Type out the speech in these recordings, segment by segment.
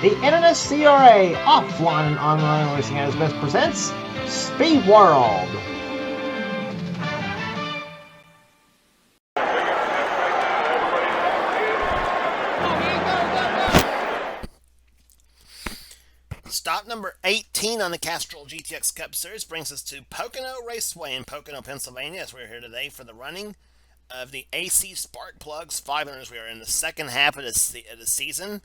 The NNSCRA Offline and Online Racing at its best presents Speed World. Stop number 18 on the Castrol GTX Cup Series brings us to Pocono Raceway in Pocono, Pennsylvania, as we're here today for the running of the AC Spark Plugs 500s. We are in the second half of the season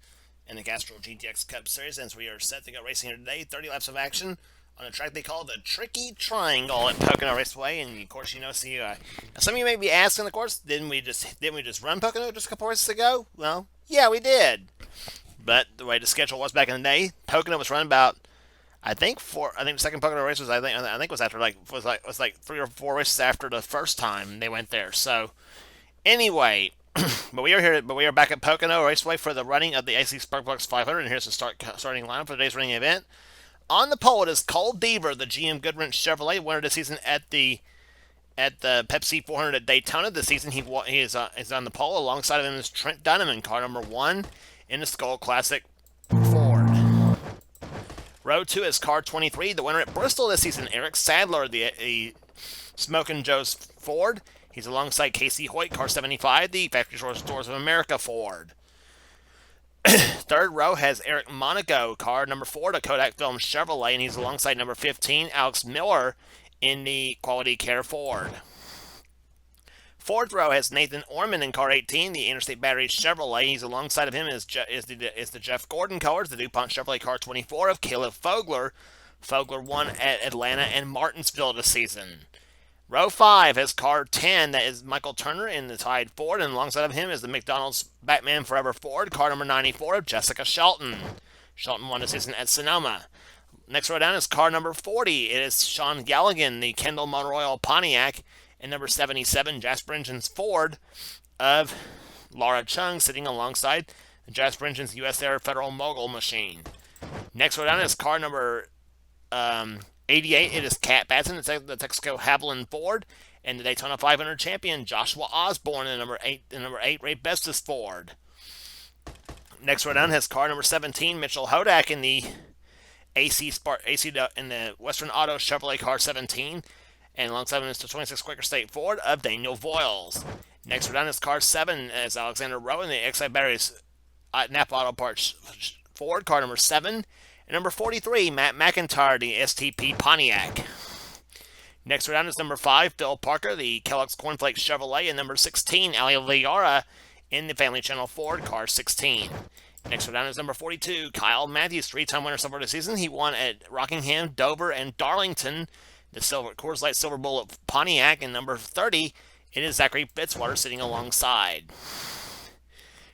in the Castrol GTX Cup Series, and we are set to go racing here today. 30 laps of action on a track they call the Tricky Triangle at Pocono Raceway, and of course, you know, some of you may be asking, of course, didn't we just run Pocono just a couple races ago? Well, yeah, we did. But the way the schedule was back in the day, Pocono was run about, I think the second Pocono race was I think was after was like 3 or 4 races after the first time they went there. So anyway, but we are back at Pocono Raceway for the running of the AC Spark Plugs 500, and here's the starting lineup for today's running event. On the pole, it is Cole Deaver, the GM Goodwrench Chevrolet, winner this season at the Pepsi 400 at Daytona. This season he is on the pole. Alongside of him is Trent Dunham in car number 1 in the Skull Classic Ford. Row 2 is car 23, the winner at Bristol this season, Eric Sadler, the Smokin' Joe's Ford. He's alongside Casey Hoyt, car 75, the Factory Stores of America Ford. Third row has Eric Monaco, car number 4, the Kodak Film Chevrolet, and he's alongside number 15, Alex Miller, in the Quality Care Ford. Fourth row has Nathan Orman in car 18, the Interstate Battery Chevrolet. He's alongside of him is the Jeff Gordon colors, the DuPont Chevrolet car 24 of Caleb Fogler. Fogler won at Atlanta and Martinsville this season. Row 5 has car 10, that is Michael Turner in the Tide Ford, and alongside of him is the McDonald's Batman Forever Ford, car number 94 of Jessica Shelton. Shelton won the season at Sonoma. Next row down is car number 40. It is Sean Galligan, the Kendall Monroyal Pontiac, and number 77, Jasper Engines Ford of Laura Chung, sitting alongside the Jasper Engines US Air Federal Mogul machine. Next row down is car number 88. It is Cat Batson, the Texaco Haviland Ford, and the Daytona 500 champion Joshua Osborne in the number 8 Ray Bestis Ford. Next row down has car number 17, Mitchell Hodak in the in the Western Auto Chevrolet car 17. And alongside him is the 26 Quaker State Ford of Daniel Voiles. Next row down is car 7 as Alexander Rowe in the Excite Batteries Napa Auto Parts Ford, car number 7. And number 43, Matt McIntyre, the STP Pontiac. Next row down is number 5, Phil Parker, the Kellogg's Cornflakes Chevrolet. And number 16, Ali Liara in the Family Channel Ford, car 16. Next row down is number 42, Kyle Matthews, 3-time winner so far this season. He won at Rockingham, Dover, and Darlington. The Coors Light Silver Bullet Pontiac, and number 30, it is Zachary Fitzwater sitting alongside.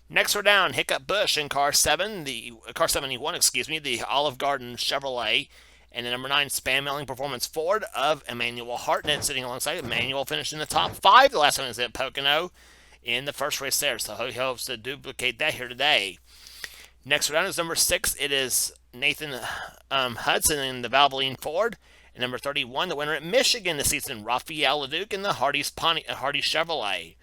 Next row down, Hiccup Bush in car 71, the Olive Garden Chevrolet, and the number 9 Spam Mailing Performance Ford of Emmanuel Hartnett sitting alongside. Emmanuel finished in the top 5 the last time he was at Pocono in the first race there, so he hopes to duplicate that here today. Next row down is number 6. It is Nathan Hudson in the Valvoline Ford. And number 31, the winner at Michigan this season, Raphael Leduc in the Hardy Chevrolet.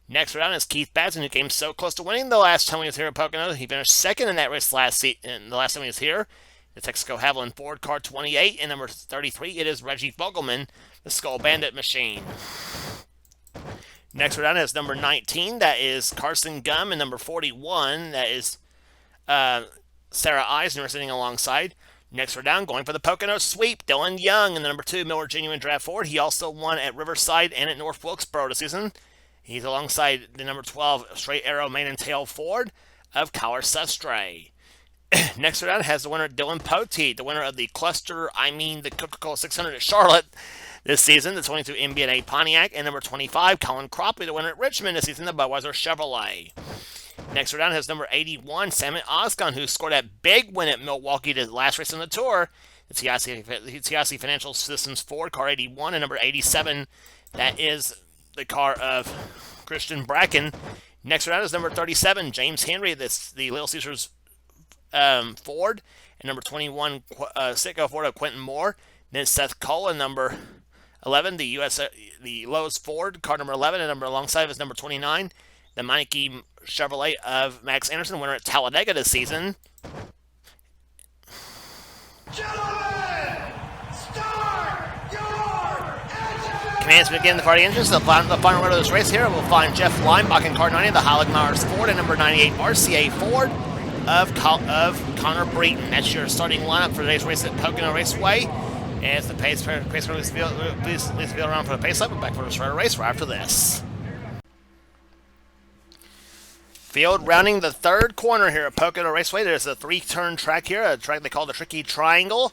Next round is Keith Batson, who came so close to winning the last time he was here at Pocono. He finished second in that race the last time he was here. The Texaco Haviland Ford, car 28. And number 33, it is Reggie Fogelman, the Skull Bandit machine. Next round is number 19, that is Carson Gum. And number 41, that is Sarah Eisner sitting alongside. Next, we're down, going for the Pocono sweep, Dylan Young in the number 2 Miller Genuine Draft Ford. He also won at Riverside and at North Wilkesboro this season. He's alongside the number 12 Straight Arrow Mane and Tail Ford of Collar Sestre. Next, we're down has the winner Dylan Poteet, the winner of the the Coca-Cola 600 at Charlotte this season, the 22 MB&A Pontiac, and number 25 Colin Cropley, the winner at Richmond this season, the Budweiser Chevrolet. Next round has number 81, Samit Ozkan, who scored that big win at Milwaukee, the last race on the tour. The TIC Financial Systems Ford, car 81, and number 87, that is the car of Christian Bracken. Next round is number 37, James Henry, the Little Caesars Ford, and number 21, Sitco Ford of Quentin Moore. Then Seth Cullen, number 11, the Lowe's Ford, car number 11, and number alongside is number 29, the Meineke Chevrolet of Max Anderson, winner at Talladega this season. Commands begin the party engines. The final round of this race here will find Jeff Leinbach in car 90, the Heiligmeyers Ford, and number 98 RCA Ford of Connor Breton. That's your starting lineup for today's race at Pocono Raceway. As the pace please be around for the pace lap. We're back for the start of the race right after this. Field rounding the third corner here at Pocono Raceway. There's a 3-turn track here, a track they call the Tricky Triangle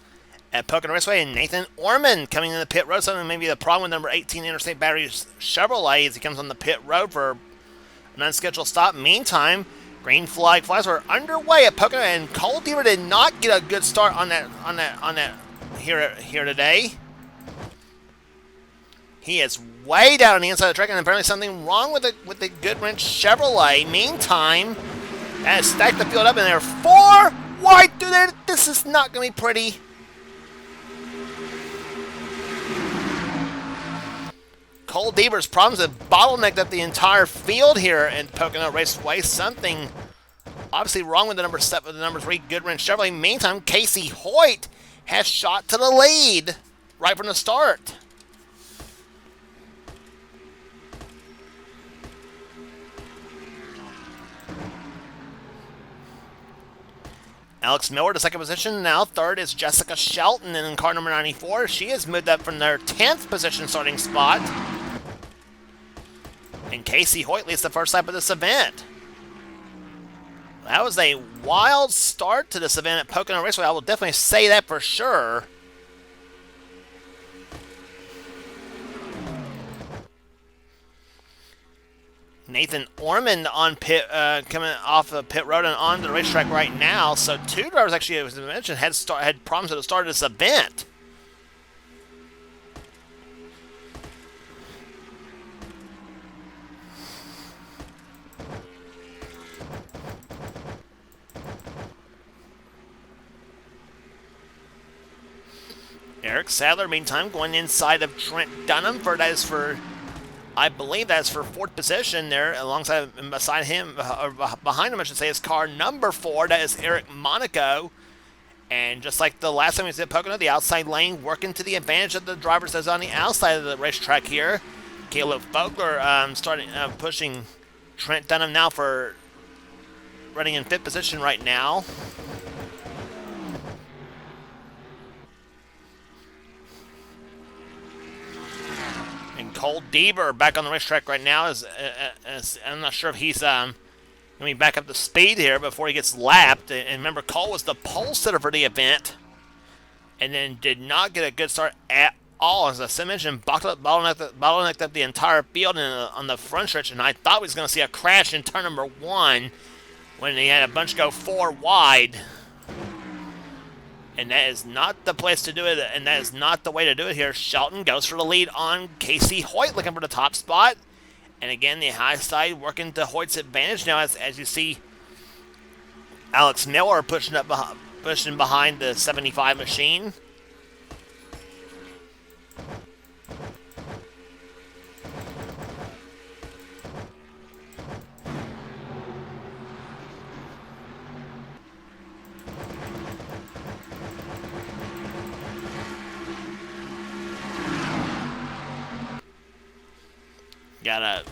at Pocono Raceway. And Nathan Orman coming in the pit road. Something maybe the problem with number 18 Interstate Batteries Chevrolet as he comes on the pit road for an unscheduled stop. Meantime, green flag flies are underway at Pocono, and Cole Deaver did not get a good start on that here today. He is way down on the inside of the track, and apparently something wrong with the Goodwrench Chevrolet. Meantime, as stacked the field up, and they're 4 wide through there. This is not going to be pretty. Cole Deaver's problems have bottlenecked up the entire field here at Pocono Raceway. Something obviously wrong with the number 3 Goodwrench Chevrolet. Meantime, Casey Hoyt has shot to the lead right from the start. Alex Miller to second position. Now third is Jessica Shelton in car number 94. She has moved up from their 10th position starting spot. And Casey Hoyt leads the first lap of this event. That was a wild start to this event at Pocono Raceway. I will definitely say that for sure. Nathan Orman on coming off the pit road and on the racetrack right now. So 2 drivers actually, as I mentioned, had problems at the start of this event. Eric Sadler, meantime, going inside of Trent Dunham I believe that's for 4th position there, alongside and beside him, or behind him, I should say, is car number 4. That is Eric Monaco. And just like the last time we did Pocono, the outside lane working to the advantage of the drivers that's on the outside of the racetrack here. Caleb Vogler pushing Trent Dunham now for running in 5th position right now. Cole Deaver back on the racetrack right now. I'm not sure if he's going to be back up to speed here before he gets lapped. And remember, Cole was the pole sitter for the event, and then did not get a good start at all. As I mentioned, bottlenecked up the entire field on the front stretch, and I thought we was going to see a crash in turn number 1 when he had a bunch go 4 wide. And that is not the place to do it, and that is not the way to do it here. Shelton goes for the lead on Casey Hoyt, looking for the top spot. And again, the high side working to Hoyt's advantage now, as you see Alex Miller pushing behind the 75 machine. Got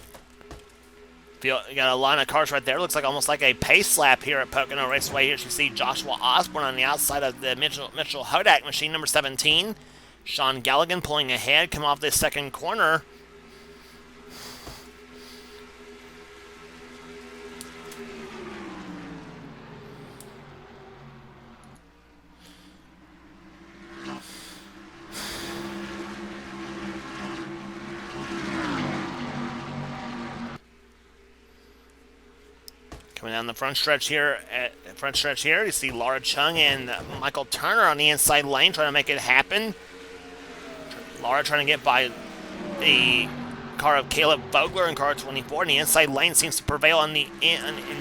a line of cars right there. Looks like almost like a pace lap here at Pocono Raceway. Here you see Joshua Osborne on the outside of the Mitchell Hodak machine, number 17. Sean Galligan pulling ahead, come off this second corner. Coming down the front stretch here, you see Laura Chung and Michael Turner on the inside lane trying to make it happen. Laura trying to get by the car of Caleb Vogler in car 24, and the inside lane seems to prevail in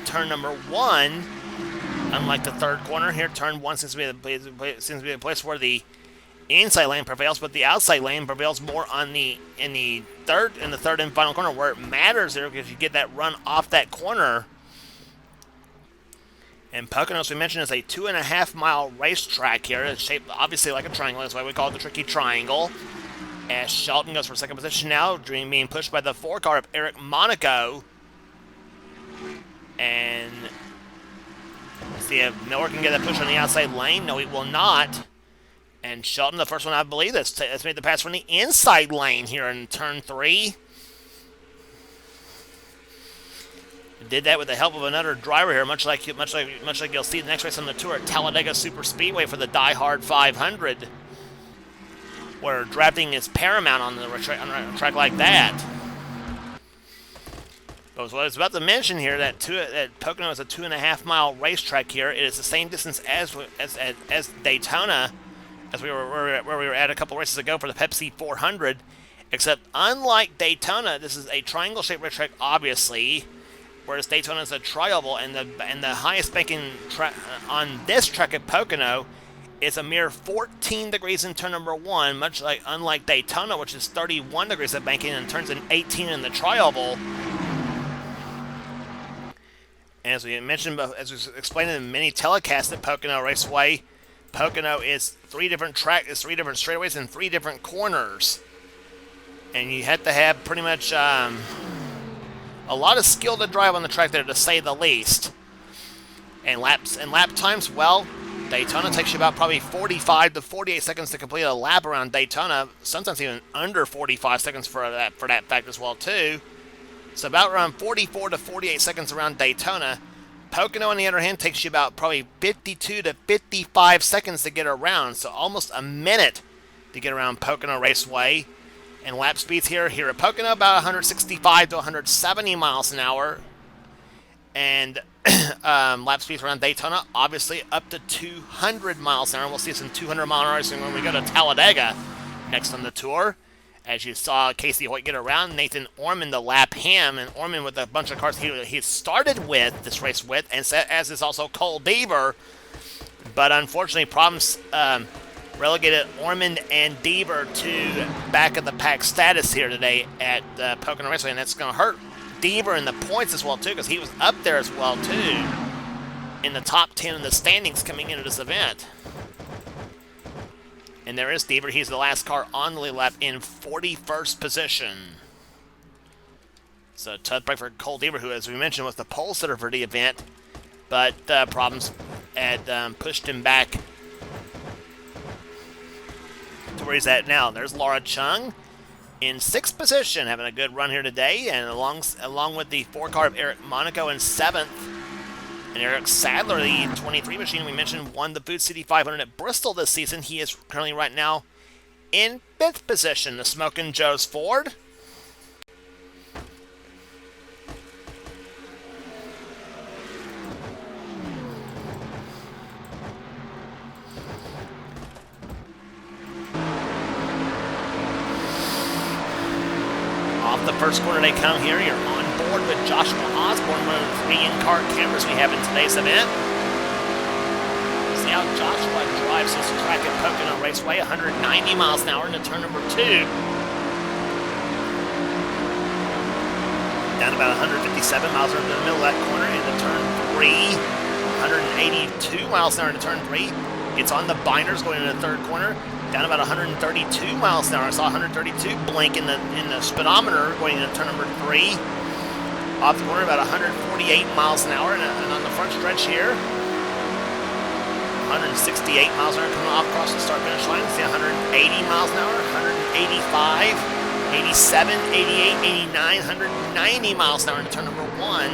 turn number 1. Unlike the third corner here, turn 1 seems to be the place where the inside lane prevails, but the outside lane prevails more on in the third and final corner, where it matters there because you get that run off that corner. And Pocono, as we mentioned, is a 2.5-mile racetrack here. It's shaped obviously like a triangle. That's why we call it the Tricky Triangle. As Shelton goes for second position now, being pushed by the 4 car of Eric Monaco. And see if Miller can get a push on the outside lane. No, he will not. And Shelton, the first one I believe that's made the pass from the inside lane here in turn 3. Did that with the help of another driver here, much like you'll see the next race on the tour at Talladega Super Speedway for the Die Hard 500, where drafting is paramount on a track like that. But what I was about to mention here, that Pocono is a 2.5-mile racetrack here. It is the same distance as Daytona, as where we were at a couple races ago for the Pepsi 400. Except unlike Daytona, this is a triangle-shaped racetrack, obviously, whereas Daytona is a tri-oval, and the highest banking on this track at Pocono is a mere 14 degrees in turn number 1, unlike Daytona, which is 31 degrees of banking and turns in 18 in the tri-oval. And as we mentioned, as we explained in many telecasts at Pocono Raceway, Pocono is 3 different straightaways and 3 different corners, and you have to have pretty much a lot of skill to drive on the track there, to say the least. And lap times, well, Daytona takes you about probably 45 to 48 seconds to complete a lap around Daytona, sometimes even under 45 seconds for that fact as well too. So about around 44 to 48 seconds around Daytona. Pocono, on the other hand, takes you about probably 52 to 55 seconds to get around, so almost a minute to get around Pocono Raceway. And lap speeds here at Pocono, about 165 to 170 miles an hour. And lap speeds around Daytona, obviously up to 200 miles an hour. We'll see some 200 mile an hour racing when we go to Talladega next on the tour. As you saw Casey Hoyt get around Nathan Orman to lap him, and Orman with a bunch of cars he started with this race with, and as is also Cole Deaver. But unfortunately, problems relegated Ormond and Deaver to back of the pack status here today at Pocono Raceway, and that's going to hurt Deaver in the points as well too, because he was up there as well too in the top 10 in the standings coming into this event. And there is Deaver. He's the last car on the lead lap in 41st position. So tough break for Cole Deaver, who, as we mentioned, was the pole sitter for the event, but problems had pushed him back to where he's at now. There's Laura Chung in 6th position, having a good run here today, and along with the 4 car of Eric Monaco in 7th. And Eric Sadler, the 23 machine we mentioned, won the Food City 500 at Bristol this season. He is currently right now in 5th position. The Smokin' Joe's Ford. Off the first corner they come here. You're on board with Joshua Osborne, one of the 3 in-car cameras we have in today's event. See how Joshua drives his track at Pocono Raceway, 190 miles an hour into turn number 2. Down about 157 miles into the middle of that corner into turn 3. 182 miles an hour into turn 3. It's on the binders going into the 3rd corner. Down about 132 miles an hour. I saw 132 blink in the speedometer going into turn number 3. Off the corner, about 148 miles an hour, and on the front stretch here, 168 miles an hour coming off across the start-finish line. See 180 miles an hour, 185, 87, 88, 89, 190 miles an hour into turn number 1.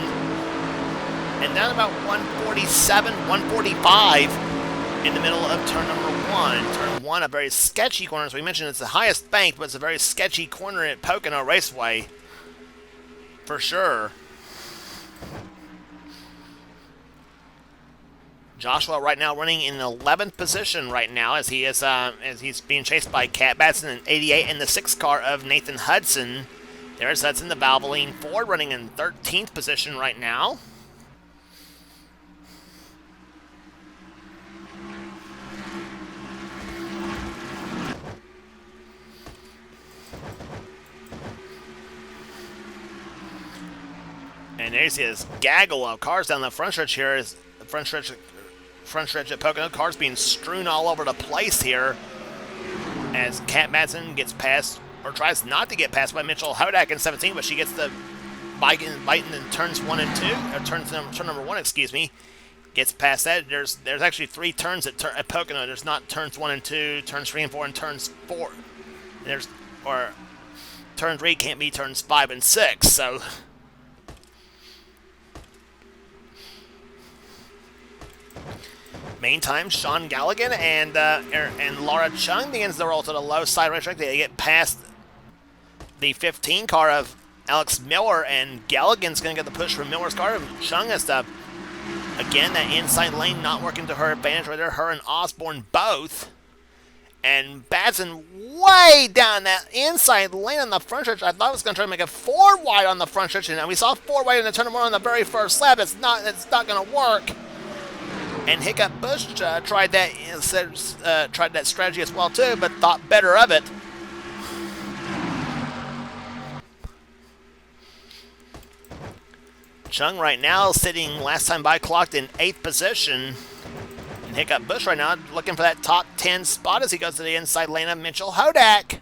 And down about 147, 145 in the middle of turn number 1. Turn 1, a very sketchy corner. As we mentioned, it's the highest banked, but it's a very sketchy corner at Pocono Raceway, for sure. Joshua right now running in 11th position right now, as he is as he's being chased by Cat Batson in 88 and the 6th car of Nathan Hudson. There's Hudson, the Valvoline Ford, running in 13th position right now. And there you see this gaggle of cars down the front stretch here. Is the front stretch at Pocono. Cars being strewn all over the place here as Cat Madsen gets past or tries not to get passed by Mitchell Hodak in 17, but she gets the biting in turns 1 and 2, or turn number 1, excuse me. Gets past that. There's actually 3 turns at Pocono. There's not turns 1 and 2, turns 3 and 4, and turns 4. Or turn 3 can't be turns 5 and 6. So meantime, Sean Galligan and Laura Chung begins the roll to the low side racetrack. They get past the 15 car of Alex Miller, and Galligan's going to get the push from Miller's car. Chung has to, again, that inside lane not working to her advantage right there. Her and Osborne both. And Batson way down that inside lane on the front stretch. I thought it was going to try to make it 4 wide on the front stretch, and we saw 4 wide in the turn 1 on the very first lap. It's not going to work. And Hiccup Bush tried that strategy as well too, but thought better of it. Chung right now sitting last time by clocked in 8th position. And Hiccup Bush right now looking for that top 10 spot as he goes to the inside lane of Mitchell Hodak.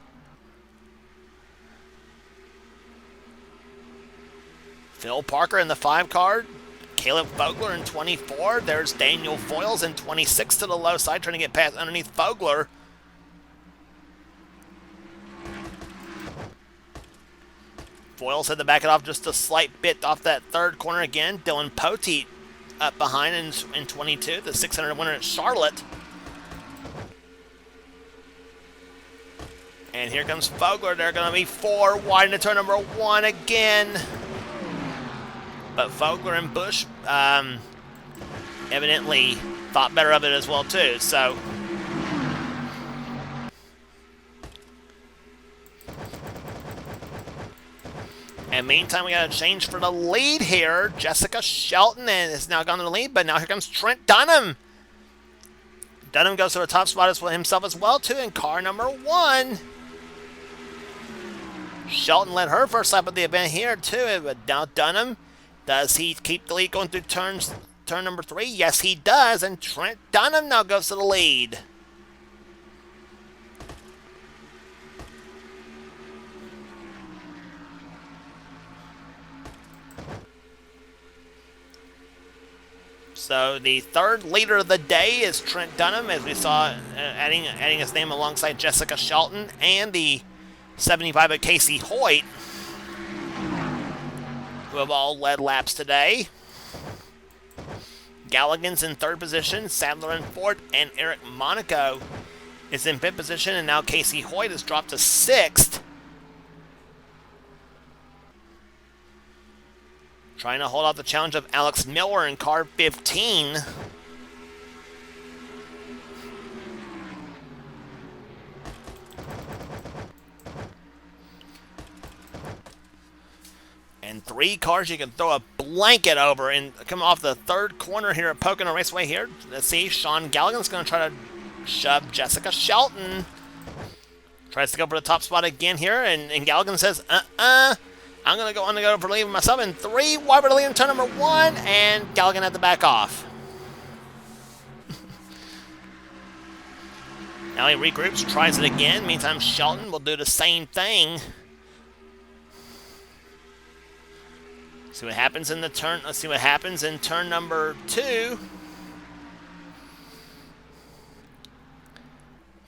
Phil Parker in the 5 car. Caleb Fogler in 24. There's Daniel Foyles in 26 to the low side, trying to get past underneath Fogler. Foyles had to back it off just a slight bit off that 3rd corner again. Dylan Poteet up behind in 22, the 600 winner at Charlotte. And here comes Fogler. They're going to be 4 wide into turn number 1 again. But Fogler and Bush evidently thought better of it as well too. So and meantime, we got a change for the lead here. Jessica Shelton has now gone to the lead, but now here comes Trent Dunham. Dunham goes to the top spot himself as well too in car number 1. Shelton led her first lap of the event here too, but now Dunham. Does he keep the lead going through turn number 3? Yes, he does, and Trent Dunham now goes to the lead. So the 3rd leader of the day is Trent Dunham, as we saw adding his name alongside Jessica Shelton and the 75 of Casey Hoyt, who have all led laps today. Galligan's in 3rd position, Sadler in 4th, and Eric Monaco is in 5th position, and now Casey Hoyt has dropped to 6th. Trying to hold off the challenge of Alex Miller in car 15. And 3 cars you can throw a blanket over and come off the 3rd corner here at Pocono Raceway here. Let's see, Sean Galligan's going to try to shove Jessica Shelton. Tries to go for the top spot again here, and Galligan says, I'm going to go for leaving myself in 3 wide for the lead in turn number 1, and Galligan had to back off. Now he regroups, tries it again. Meantime, Shelton will do the same thing. See what happens in the turn. Let's see what happens in turn number 2.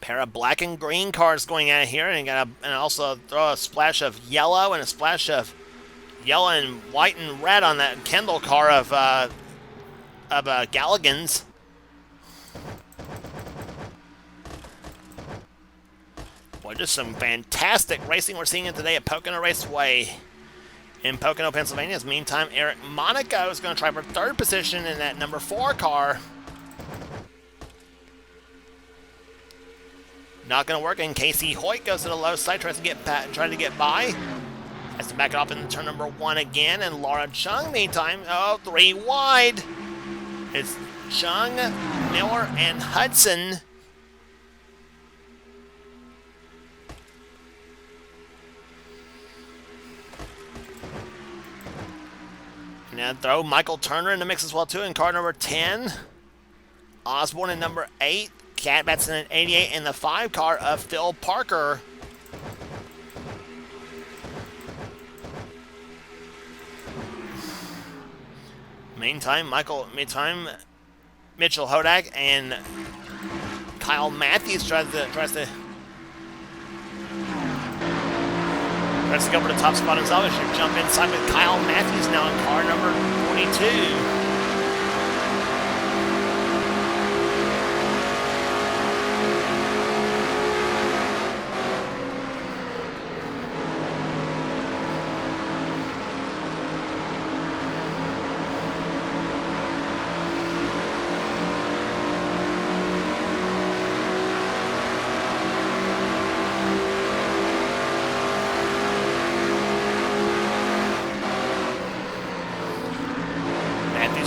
Pair of black and green cars going out here, and also throw a splash of yellow and a splash of yellow and white and red on that Kendall car of Galligan's. Boy, just some fantastic racing we're seeing today at Pocono Raceway in Pocono, Pennsylvania. Meantime, Eric Monaco is going to try for 3rd position in that number 4 car. Not going to work, and Casey Hoyt goes to the low side, trying to get by. Has to back it off in turn number 1 again, and Laura Chung, meantime, 3 wide. It's Chung, Miller, and Hudson. Now throw Michael Turner in the mix as well too in car number 10. Osborne in number 8. Cat Batson in 88 in the 5 car of Phil Parker. Meantime, Mitchell Hodak and Kyle Matthews tries to go for the top spot himself. Should jump inside with Kyle Matthews now in car number 22.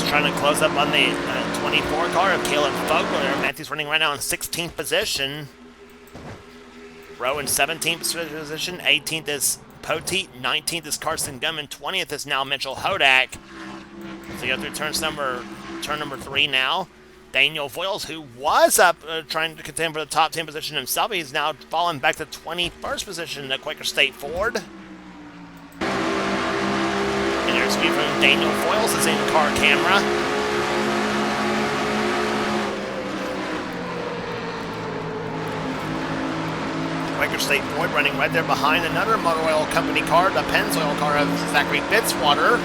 Trying to close up on the 24 car of Caleb Fogler. Matthews running right now in 16th position. Rowe in 17th position. 18th is Poteet. 19th is Carson Gum. And 20th is now Mitchell Hodak. So you go through turn number 3 now. Daniel Voiles, who was up trying to contend for the top 10 position himself, he's now fallen back to 21st position at Quaker State Ford. View from Daniel Foyles is in-car camera. Quaker State Ford running right there behind another motor oil company car, the Pennzoil car of Zachary Fitzwater.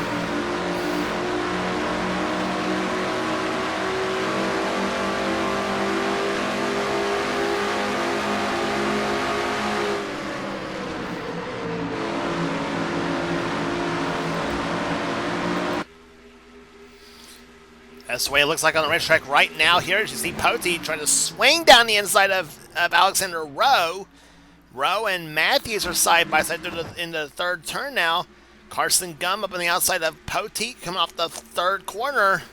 That's the way it looks like on the racetrack right now here. As you see Poteet trying to swing down the inside of Alexander Rowe. Rowe and Matthews are side by side in the third turn now. Carson Gum up on the outside of Poteet coming off the third corner.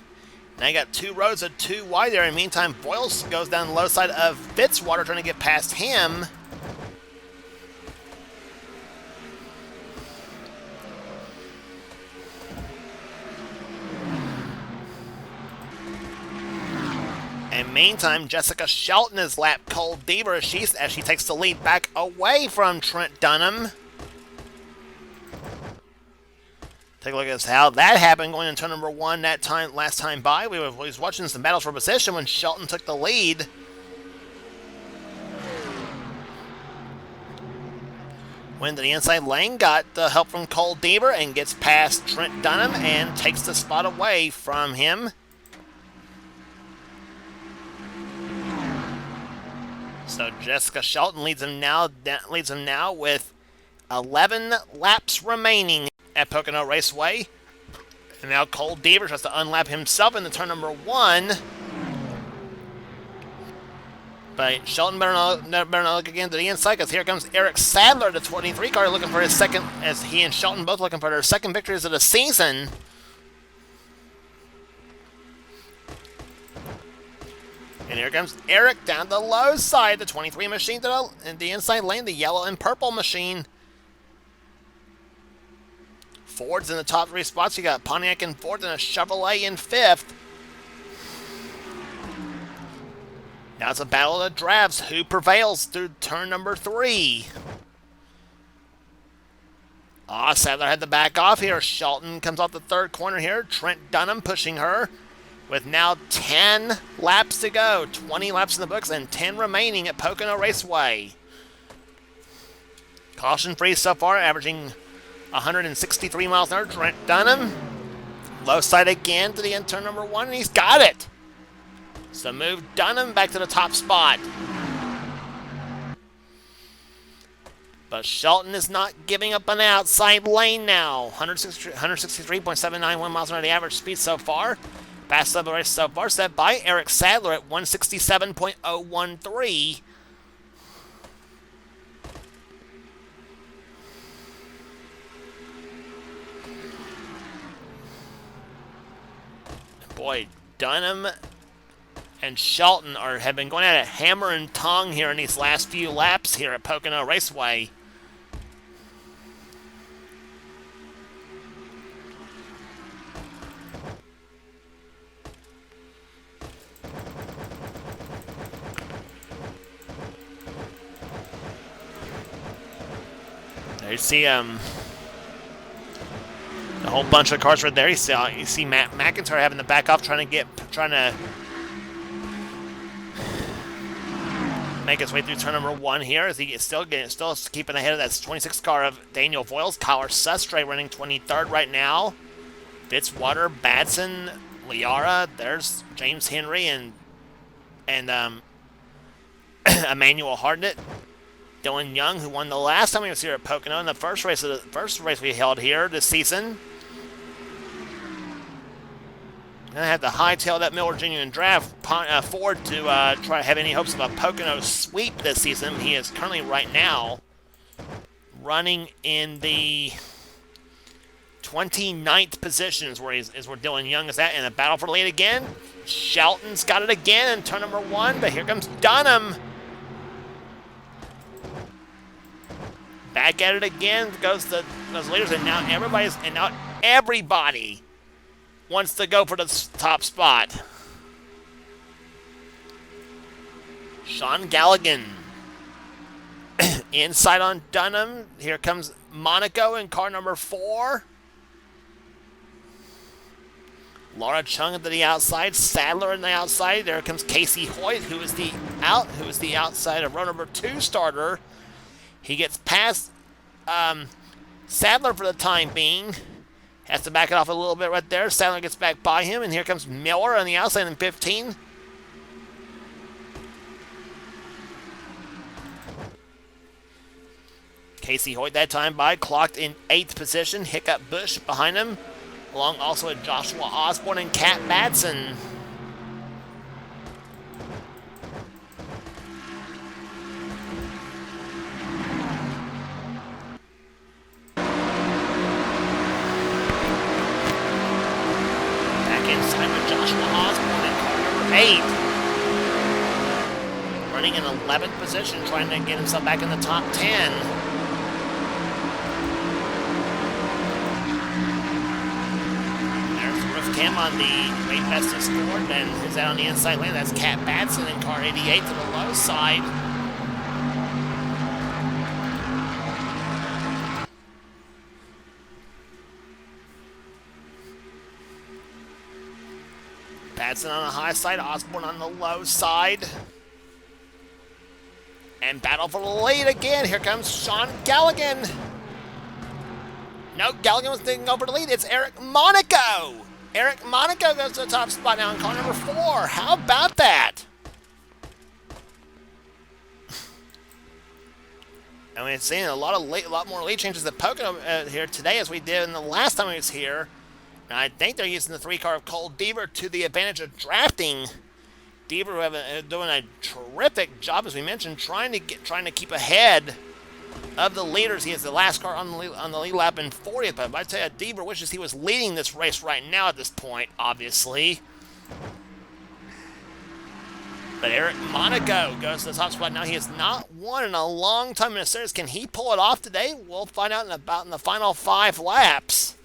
Now you got 2 rows of 2 wide there. In the meantime, Boyles goes down the low side of Fitzwater trying to get past him. And meantime, Jessica Shelton has lapped Cole Deaver as she takes the lead back away from Trent Dunham. Take a look at how that happened going into turn number 1 last time by. We was watching some battles for position when Shelton took the lead. Went to the inside lane, got the help from Cole Deaver and gets past Trent Dunham and takes the spot away from him. So Jessica Shelton leads him now with 11 laps remaining at Pocono Raceway. And now Cole Deaver tries to unlap himself in the turn number 1. But Shelton better not look again to the inside, because here comes Eric Sadler, the 23 car, looking for his second, as he and Shelton both looking for their second victories of the season. And here comes Eric down the low side, the 23 machine in the inside lane, the yellow and purple machine. Ford's in the top 3 spots. You got Pontiac and Ford and a Chevrolet in 5th. Now it's a battle of the drafts. Who prevails through turn number 3? Sadler had to back off here. Shelton comes off the third corner here. Trent Dunham pushing her. With now 10 laps to go, 20 laps in the books, and 10 remaining at Pocono Raceway. Caution-free so far, averaging 163 miles an hour. Trent Dunham, low side again to the end turn number 1, and he's got it. So move Dunham back to the top spot. But Shelton is not giving up an outside lane now. 163.791 miles an hour, the average speed so far. Fast of the race so far, set by Eric Sadler at 167.013. Boy, Dunham and Shelton have been going at it hammer and tongue here in these last few laps here at Pocono Raceway. You see, the whole bunch of cars right there. You see Matt McIntyre having to back off, trying to make his way through turn number 1 here. As he is still keeping ahead of that 26 car of Daniel Voiles. Kyler Sustre running 23rd right now. Fitzwater, Badson, Liara. There's James Henry and Emmanuel Hartnett. Dylan Young, who won the last time he was here at Pocono in the first race we held here this season. Gonna have to hightail that Miller Jr. and draft Ford to try to have any hopes of a Pocono sweep this season. He is currently right now running in the 29th position is where Dylan Young is at in a battle for the lead again. Shelton's got it again in turn number 1, but here comes Dunham. Back at it again goes those leaders, and now everybody wants to go for the top spot. Sean Galligan inside on Dunham. Here comes Monaco in car number 4. Laura Chung to the outside, Sadler on the outside. There comes Casey Hoyt, who is the outside of row number 2 starter. He gets past Sadler for the time being. Has to back it off a little bit right there. Sadler gets back by him, and here comes Miller on the outside in 15. Casey Hoyt that time clocked in 8th position. Hiccup Bush behind him, along also with Joshua Osborne and Kat Badson. Joshua Osborne in car number 8. Running in 11th position, trying to get himself back in the top 10. There's the roof cam on the late bestest Ford, and who's out on the inside lane? That's Kat Badson in car 88 to the low side. Badson on the high side, Osborne on the low side. And battle for the lead again. Here comes Sean Galligan. No, Galligan was thinking over the lead. It's Eric Monaco. Eric Monaco goes to the top spot now in car number 4. How about that? I mean, it's seeing a lot more lead changes at Pocono here today as we did in the last time we was here. And I think they're using the 3 car of Cole Deaver to the advantage of drafting. Deaver doing a terrific job, as we mentioned, trying to keep ahead of the leaders. He is the last car on the lead lap in 40th. But I tell you, Deaver wishes he was leading this race right now at this point, obviously. But Eric Monaco goes to the top spot now. He has not won in a long time in a series. Can he pull it off today? We'll find out in the final 5 laps.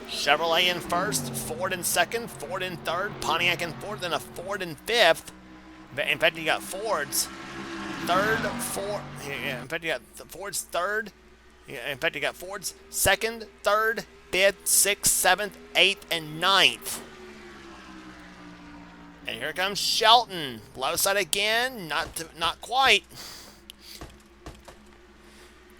Chevrolet in first, Ford in second, Ford in third, Pontiac in fourth, and a Ford in fifth. In fact, you got Ford's third, in fact, you got Ford's third. In fact, you got Ford's second, third, fifth, sixth, seventh, eighth, and ninth. And here comes Shelton. Low side again, not quite.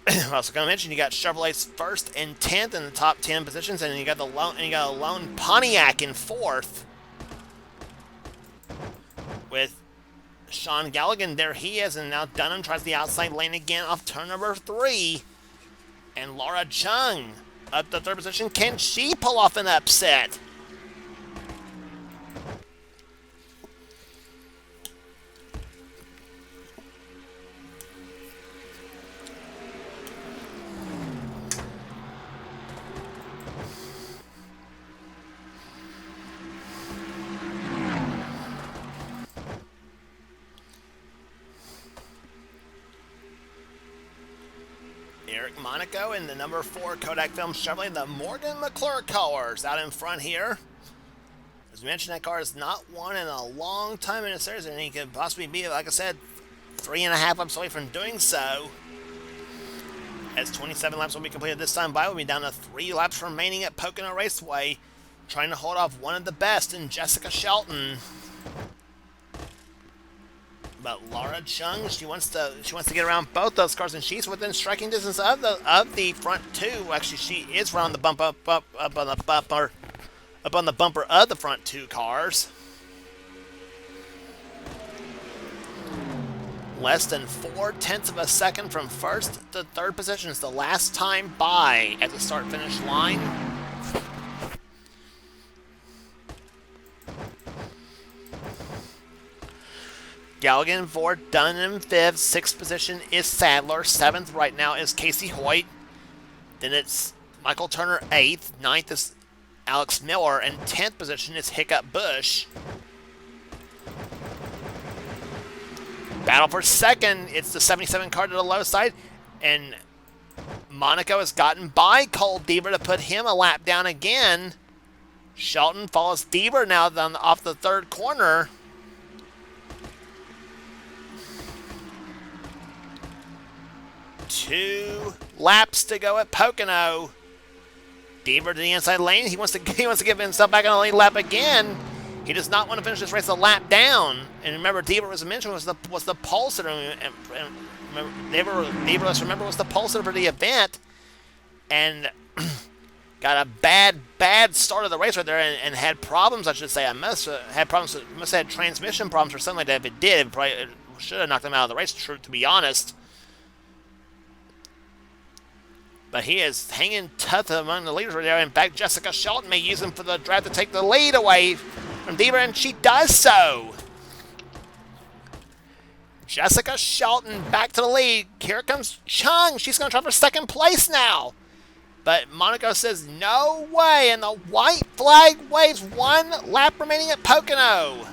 I was going to mention you got Chevrolet's first and 10th in the top 10 positions, and you got a lone Pontiac in 4th. With Sean Galligan, there he is, and now Dunham tries the outside lane again off turn number 3. And Laura Chung up the 3rd position. Can she pull off an upset? Eric Monaco in the number 4 Kodak Film Chevrolet, the Morgan McClure colors out in front here. As we mentioned, that car has not won in a long time in a series, and he could possibly be, like I said, 3.5 laps away from doing so. as 27 laps will be completed this time by. We'll be down to 3 laps remaining at Pocono Raceway, trying to hold off one of the best in Jessica Shelton. But Laura Chung, she wants to get around both those cars, and she's within striking distance of the front two. Actually, she is right on the bumper of the front two cars. Less than 0.4 of a second from first to third position is the last time by at the start-finish line. Galligan 4th, Dunham 5th, 6th position is Sadler, 7th right now is Casey Hoyt. Then it's Michael Turner 8th, 9th is Alex Miller, and 10th position is Hiccup Bush. Battle for second, it's the 77 car to the low side, and Monaco has gotten by Cole Deaver to put him a lap down again. Shelton follows Deaver now off the third corner. Two laps to go at Pocono. Deaver to the inside lane. He wants to give himself back on the lead lap again. He does not want to finish this race a lap down. And remember, Deaver was mentioned was the pole sitter. Deaver, remember, was the pole sitter for the event, and got a bad start of the race right there, and had problems. I should say, must have had transmission problems or something like that. If it did, it probably should have knocked him out of the race. To be honest. But he is hanging tough among the leaders right there. In fact, Jessica Shelton may use him for the drive to take the lead away from Deaver, and she does so. Jessica Shelton back to the lead. Here comes Chung. She's going to try for second place now. But Monaco says no way, and the white flag waves. 1 lap remaining at Pocono.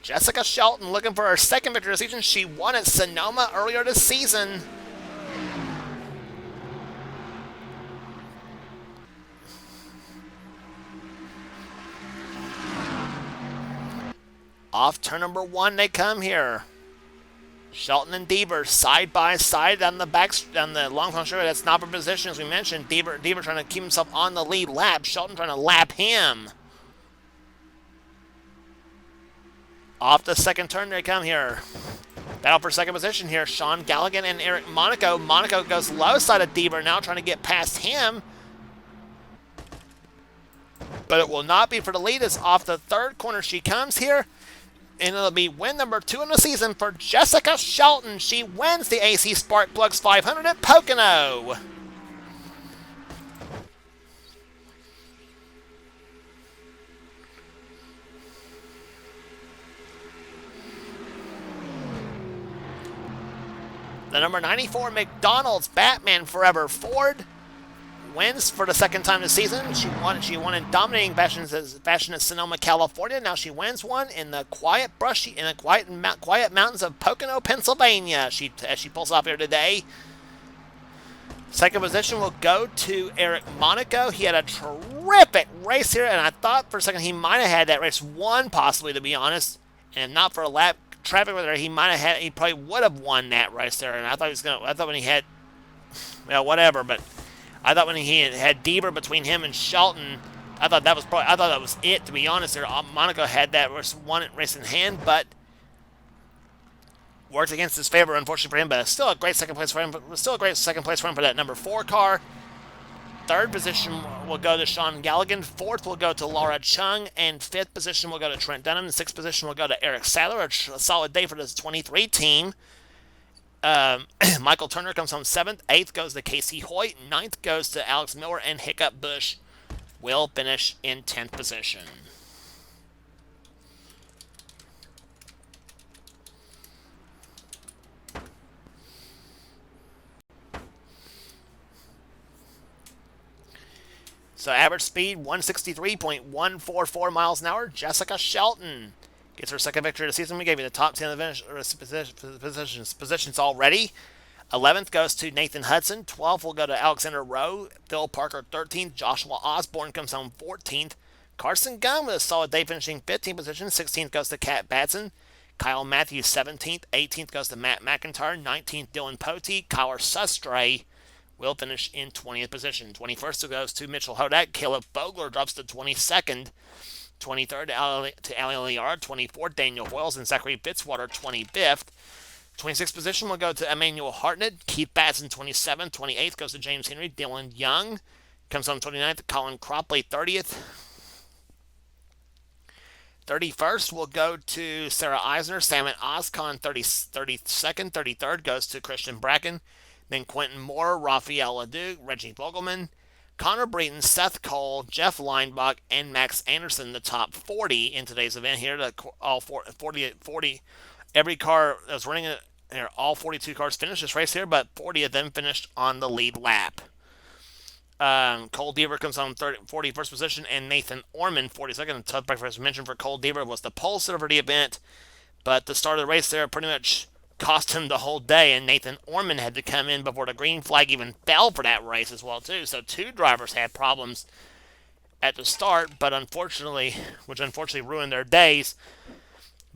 Jessica Shelton looking for her second victory of the season. She won at Sonoma earlier this season. Off turn number 1 they come here. Shelton and Deaver side by side on the long front straight. That's not for position, as we mentioned. Deaver trying to keep himself on the lead lap. Shelton trying to lap him. Off the second turn they come here. Battle for second position here. Sean Galligan and Eric Monaco. Monaco goes low side of Deaver now, trying to get past him. But it will not be for the lead, as off the third corner she comes here. And it'll be win number 2 in the season for Jessica Shelton. She wins the AC Spark Plugs 500 at Pocono. The number 94 McDonald's Batman Forever Ford wins for the second time this season. She won in dominating fashion at Sonoma, California. Now she wins one in the quiet mountains of Pocono, Pennsylvania. As she pulls off here today. Second position will go to Eric Monaco. He had a terrific race here, and I thought for a second he might have had that race won, possibly, to be honest, and not for a lap. Traffic with her, he probably would have won that race there, and I thought when he had, well, whatever, but I thought when he had Deaver between him and Shelton, I thought that was it, to be honest. There, Monaco had that race in hand, but worked against his favor, unfortunately for him. But still a great second place for him. For that number 4 car. Third position will go to Sean Galligan. 4th will go to Laura Chung. And 5th position will go to Trent Dunham. And 6th position will go to Eric Sadler. A solid day for this 23 team. Michael Turner comes home 7th. 8th goes to Casey Hoyt. 9th goes to Alex Miller. And Hiccup Bush will finish in 10th position. So average speed, 163.144 miles an hour. Jessica Shelton gets her second victory of the season. We gave you the top 10 of the positions already. 11th goes to Nathan Hudson. 12th will go to Alexander Rowe. Phil Parker 13th. Joshua Osborne comes home 14th. Carson Gunn with a solid day finishing 15th position. 16th goes to Kat Batson. Kyle Matthews 17th. 18th goes to Matt McIntyre. 19th, Dylan Pote. Kyler Sustre will finish in 20th position. 21st goes to Mitchell Hodak. Caleb Vogler drops to 22nd. 23rd to Ali Liard. 24th, Daniel Hoyles and Zachary Fitzwater, 25th. 26th position will go to Emmanuel Hartnett. Keith Batson, 27th. 28th goes to James Henry. Dylan Young comes on 29th. Colin Cropley, 30th. 31st will go to Sarah Eisner. Salmon Oscon, 32nd. 33rd goes to Christian Bracken. Then Quentin Moore, Raphael Leduc, Reggie Vogelman, Connor Breton, Seth Cole, Jeff Leinbach, and Max Anderson, the top 40 in today's event here. All 40, every car that's running it, all 42 cars finished this race here, but 40 of them finished on the lead lap. Cole Deaver comes on 41st position, and Nathan Orman, 42nd. The tough breakfast mentioned for Cole Deaver was the pole sitter for the event, but the start of the race there pretty much cost him the whole day, and Nathan Orman had to come in before the green flag even fell for that race as well too. So two drivers had problems at the start, but unfortunately ruined their days.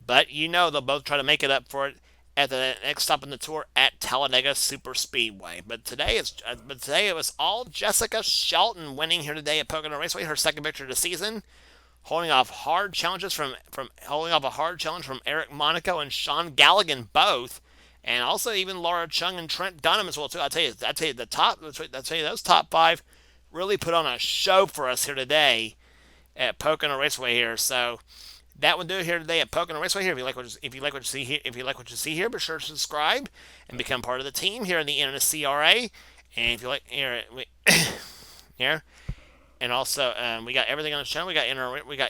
But they'll both try to make it up for it at the next stop in the tour at Talladega Super Speedway. But today it was all Jessica Shelton winning here today at Pocono Raceway, her second victory of the season, holding off hard challenges from Eric Monaco and Sean Galligan both, and also even Laura Chung and Trent Dunham as well too. I tell you those top five really put on a show for us here today at Pocono Raceway here. So that will do it here today at Pocono Raceway here. If you like what you see here, be sure to subscribe and become part of the team here in the NNSCRA. And if you like here. And also, we got everything on the channel. We got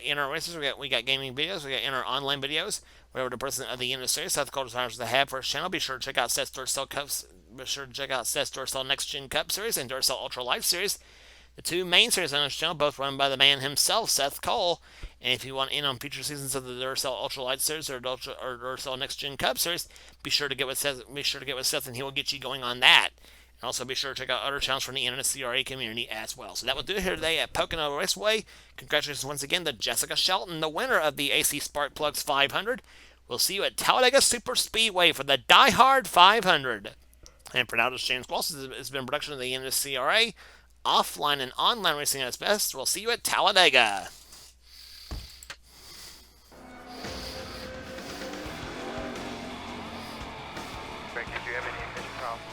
inner races. We got gaming videos. We got inner online videos. Whatever the president of the industry, South Dakota desires to have for his channel. Be sure to check out Seth's Duracell Cups. Be sure to check out Seth's Duracell Next Gen Cup Series and Duracell Ultra Life Series. The two main series on this channel, both run by the man himself, Seth Cole. And if you want in on future seasons of the Duracell Ultra Light Series or Duracell Next Gen Cup Series, be sure to get with Seth, and he will get you going on that. And also be sure to check out other channels from the NNSCRA community as well. So that will do it here today at Pocono Raceway. Congratulations once again to Jessica Shelton, the winner of the AC Spark Plugs 500. We'll see you at Talladega Super Speedway for the Die Hard 500. And for now, this is James Walsh. It's been a production of the NNSCRA. Offline and online racing at its best. We'll see you at Talladega. Greg, did you have any ignition problems?